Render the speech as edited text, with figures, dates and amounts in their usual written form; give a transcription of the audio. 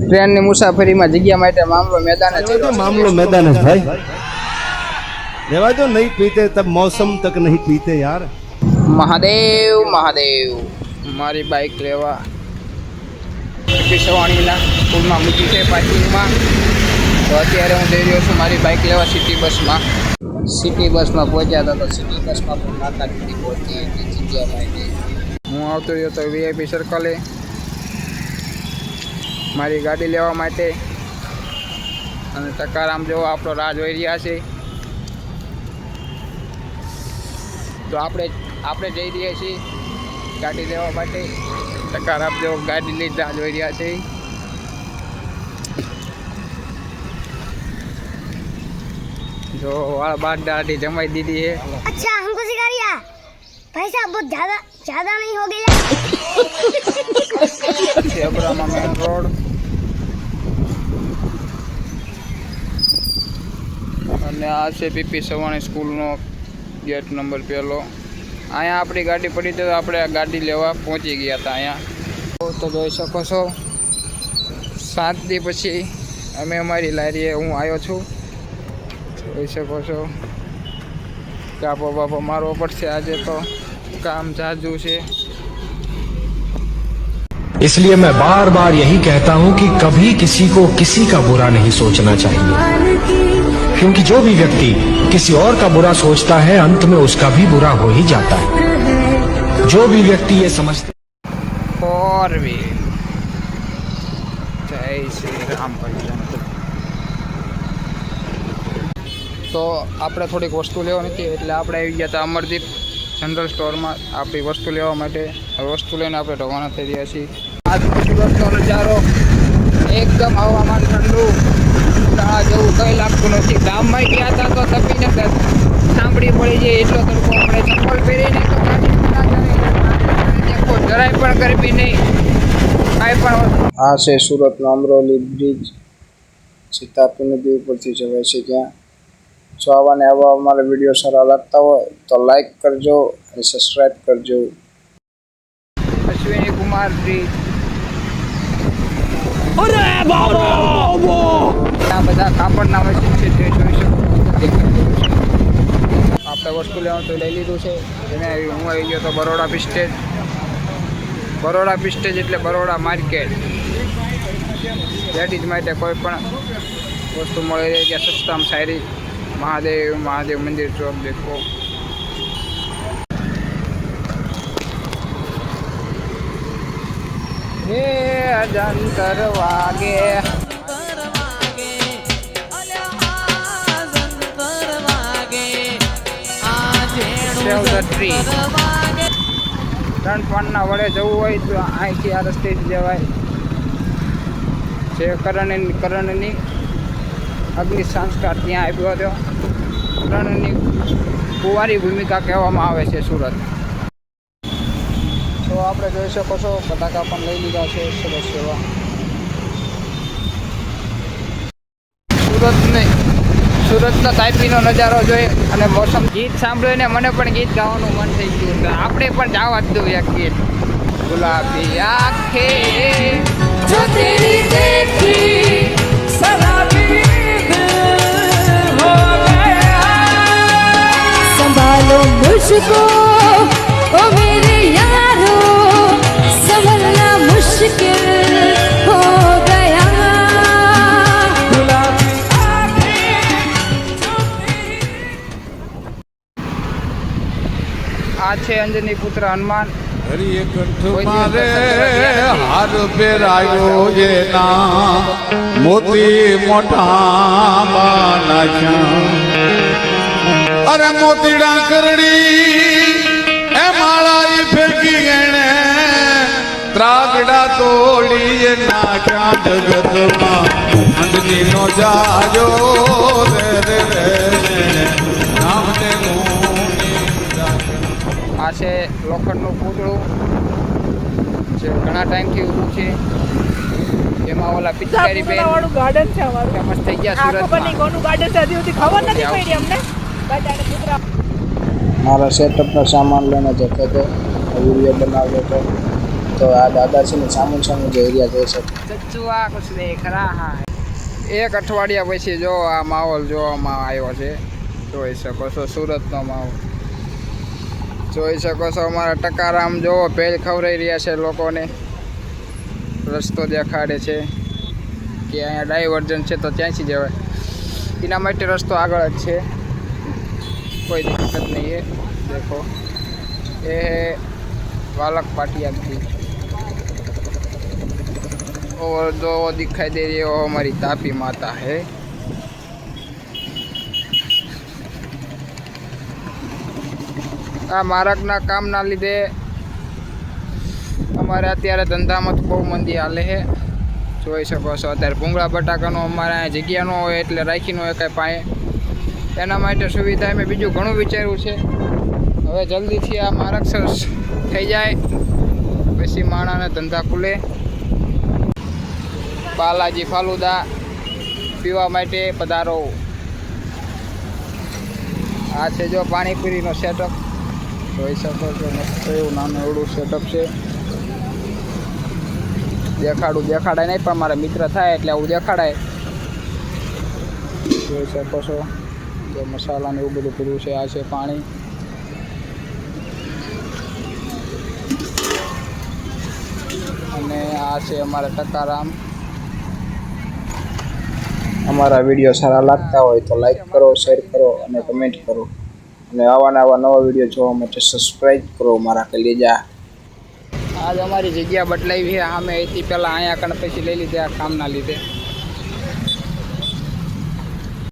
Train ની મુસાફરીમાં જગ્યા માટે મામલો મેદાન જ છે। मामलो मैदान है भाई, रेवा दो, नहीं पीते तब मौसम तक नहीं पीते यार। મહાદેવ મહાદેવ મારી બાઇક લેવા સવાણીના સ્કૂલમાં મૂકી છે પાર્કિંગમાં। તો અત્યારે હું જઈ રહ્યો છું મારી બાઇક લેવા સિટી બસમાં પહોંચ્યા હતા। તો સિટી બસમાં પણ નાકા નથી પહોંચી એટલી જગ્યા માટે હું આવતો રહ્યો તો વીઆઈપી સર્કલે મારી ગાડી લેવા માટે। અને ટકારામ જેવો આપણો રાહ જોઈ રહ્યા છે। તો આપણે જઈ રહ્યા છીએ ગાડી લેવા માટે। ટકારામ જેવો ગાડી લઈ રાહ જોઈ રહ્યા છે। जो बात दाढ़ी जमाई दीदी है। अच्छा हमको सिखा रिया भाई साहब, बहुत ज्यादा नहीं हो गया? सेब्रामा मेन रोड અને આ છે પીપી સવાણી સ્કૂલનો ગેટ નંબર 1। અહીંયા આપણી ગાડી પડી તો આપણે આ ગાડી લેવા પહોંચી ગયા હતા અહીંયા। તો જોઈ શકો છો 7 દી પછી અમે અમારી લારીએ હું આવ્યો છું। જોઈ શકો છો કાપો બાપો મારવો પડશે આજે, તો કામ જાજુ છે। इसलिए मैं बार बार यही कहता हूँ कि कभी किसी को किसी का बुरा नहीं सोचना चाहिए, क्योंकि जो भी व्यक्ति किसी और का बुरा सोचता है अंत में उसका भी बुरा हो ही जाता है। जो भी व्यक्ति ये समझता और भी जय श्री राम भजन। तो આપણે થોડીક વસ્તુ લેવાની હતી એટલે આપણે આવી ગયા હતા અમરદીપ જનરલ સ્ટોરમાં આપણી વસ્તુ લેવા માટે। વસ્તુ લઈને આપણે રવાના થઈ રહ્યા છીએ। આજ સુરતનો નજારો એકદમ હવામાન ઠંડુ, ઉનાળા જેવું કંઈ લાગતું નથી। ગામમાં ગયા હતા તો તપીને સાંભળી પડી જાય એટલો તડકો આપણે ચપ્પલ પહેરીને તો દેખો જરાય પણ ગરમી નહીં કાંઈ પણ। આ છે સુરતનો અમરોલી બ્રિજ, સીતાપુર નદી ઉપરથી જવાય છે ત્યાં। જો આવા ને આવા અમારા વિડીયો સારા લાગતા હોય તો લાઈક કરજો અને સબસ્ક્રાઈબ કરજો। અશ્વિની કુમાર બ્રિજ, અરે બાબો આ બધા કાપડના મશીન છે તે જોઈ શકો। આપણે વસ્તુ લેવાનું તો લઈ લીધું છે। એને હું આવી ગયો તો બરોડા પિસ્ટેજ। બરોડા પિસ્ટેજ એટલે બરોડા માર્કેટ। લેડીઝ માટે કોઈ પણ વસ્તુ મળી રહે ત્યાં સસ્તામાં સારી। महादेव मंदिर चौक देखो। हे अजंतर वागे सेव द ट्री। रणपणना वडे जવું હોય તો અહીંથી આ રસ્તે જ જવાય છે। કરણની અગ્નિ સંસ્કાર ત્યાં આપ્યો હતો। કરણની કુંવારી ભૂમિકા કહેવામાં આવે છે સુરત। તો આપણે જોઈ શકો છો બટાકા પણ લઈ લીધા છે સરસ એવા। સુરતનો તાપીનો નજારો જોઈ અને મોસમ ગીત સાંભળીને મને પણ ગીત ગાવાનું મન થઈ ગયું। તો આપણે પણ જવા જ દઉં એક ગીત। ગુલાબી આંખે જો તેરી દેખી સલામી संभालो मुझको ओ मेरे यारो, संभलना मुश्किल हो गया। આ છે અંજની પુત્ર હનુમાન। હરિય કંઠ મારે હાર પહેરાયો એના મોતી મોટા બાનાખ્યા। અરે મોતીડા કરડી એ માળા ફેંકી ગણે ત્રાગડા તોડી નાખ્યા જગતમાં અંજની નો જાજો રે રે રે રામને આ છે લોખંડનું પૂતળું જે ઘણા ટાઈમથી ઊભું છે। એમાં ઓલા પિચકારી બેન વાળું ગાર્ડન છે અમારું, ફેમસ થઈ ગયા આખો સુરતમાં। બની કોનું ગાર્ડન છે હજી ખબર નથી પડી અમને। બધાને પુત્ર મારા સેટઅપનો સામાન લઈને જતો હતો, વિડીયો બનાવ્યો હતો। તો આ દાદા છે ને સામું સામું જે એરિયા જોઈ શકો. ચચુઆ કુછ દેખ રહા હૈ. એક અઠવાડિયા પછી જો આ માહોલ જોવામાં આવ્યો છે. જોઈ શકો છો સુરતનો માહોલ. જોઈ શકો છો અમારા ટકારામ જોવો ભેળ ખવડાવી રહ્યા છે લોકોને. રસ્તો દેખાડે છે કે અહીંયા ડાયવર્જન છે તો ત્યાંથી જવાય. એના માટે રસ્તો આગળ જ છે, કોઈ દિક્કત નહીં है. देखो ये है वालक पाटिया की और जो दिखाई दे रही है वो हमारी तापी माता है. આ માર્ગના કામના લીધે અમારે અત્યારે ધંધામાં તો બહુ મંદી હાલે છે. જોઈ શકો છો અત્યારે ભૂંગળા બટાકાનો અમારે અહીંયા જગ્યા ન હોય એટલે રાખી ન હોય કાંઈ પાએ. એના માટે સુવિધા મેં બીજું ઘણું વિચાર્યું છે. હવે જલ્દીથી આ માર્ગ થઈ જાય પછી માણાને ધંધા ખુલે. બાલાજી ફાલુદા પીવા માટે પધારો. આ છે જો પાણીપુરીનો સેટઅપ. જોઈ શકો છો મસ્ત એવું નાનું એવડું સેટઅપ છે. દેખાડાય નહીં પણ મારા મિત્ર થાય એટલે આવું દેખાડાય. જોઈ શકો છો જો મસાલાને એવું બધું પીવું છે. આ છે પાણી. અને આ છે અમારા ટકારામ. અમારા વિડીયો સારા લાગતા હોય તો લાઈક કરો, શેર કરો અને કમેન્ટ કરો. અને આવા નવા વિડીયો જોવા માટે સબસ્ક્રાઈબ કરો મારા કલેજા. આજ અમારી જગ્યા બદલાવી છે. અમે અહીંથી પહેલાં અહીંયા કણ પછી લઈ લીધે આ કામના લીધે.